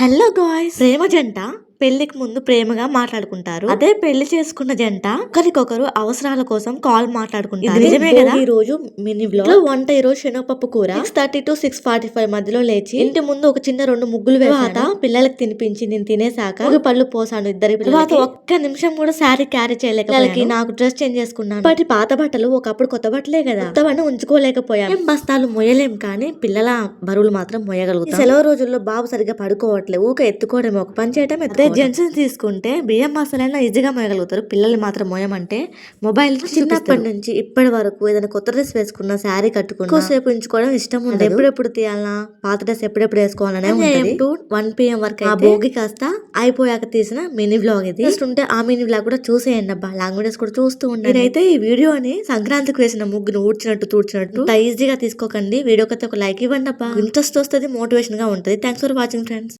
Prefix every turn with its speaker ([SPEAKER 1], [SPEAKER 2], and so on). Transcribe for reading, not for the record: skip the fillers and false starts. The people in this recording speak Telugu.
[SPEAKER 1] హలో గాయ్స్, ప్రేమ జంట పెళ్లికి ముందు ప్రేమగా మాట్లాడుకుంటారు. అదే పెళ్లి చేసుకున్న జంట ఒకరికొకరు అవసరాల కోసం కాల్ మాట్లాడుకుంటారు. నిజమే కదా. ఈ రోజు మినీ వ్లాగ్. వంట ఈ రోజు శనగపప్పు కూర. 6:30 to 6:45 మధ్యలో లేచి ఇంటి ముందు ఒక చిన్న 2 ముగ్గులు వేసాను. పిల్లలకి తినిపించి నేను తినేసాక పళ్ళు పోసాను ఇద్దరి తర్వాత ఒక్క నిమిషం కూడా శారీ క్యారీ చేయలేకపోయాను. నాకు డ్రెస్ చేంజ్ చేసుకున్నాను. ఇప్పటి పాత బట్టలు ఒకప్పుడు కొత్త బట్టలే కదా, కొత్తవన్నీ ఉంచుకోలేకపోయాను. బస్తాలు మొయ్యలేం కానీ పిల్లల బరువులు మాత్రం మొయ్యగలుగుతాం. సెలవు రోజుల్లో బాబు సరిగ్గా పడుకోవట్లేదు, ఊక ఎత్తుకోవడం ఒక పని చేయడం. అదే జెంట్స్ తీసుకుంటే బియ్యం బస్తాలైనా ఈజీగా మోయగలుగుతారు, పిల్లలు మాత్రం మోయమంటే మొబైల్. చిన్నప్పటి నుంచి ఇప్పటి వరకు ఏదైనా కొత్త డ్రెస్ వేసుకున్నా, శారీ కట్టుకున్నా ఎక్కువసేపు ఉంచుకోవడం ఇష్టం ఉండదు. ఎప్పుడెప్పుడు తీయాలన్నా, పాత డ్రెస్ ఎప్పుడెప్పుడు వేసుకోవాలనే ఉంటుంది. 1 PM వరకు ఆ భోగి కాస్త అయిపోయాక తీసిన మినీ వ్లాగ్ ఇది. ఉంటే ఆ మినీ వ్లాగ్ కూడా చూసేయండి అబ్బా, లాంగ్వేజెస్ కూడా చూస్తూ ఉండండి. మీరైతే ఈ వీడియోని సంక్రాంతికి వేసిన ముగ్గును ఊడ్చినట్టు తూడ్చినట్టు ఈజీగా తీసుకోకండి. వీడియోకి అయితే ఒక లైక్ ఇవ్వండి అబ్బా, ఇంట్రెస్ట్ వస్తుంది, మోటివేషన్ గా ఉంటుంది. Thanks for watching friends.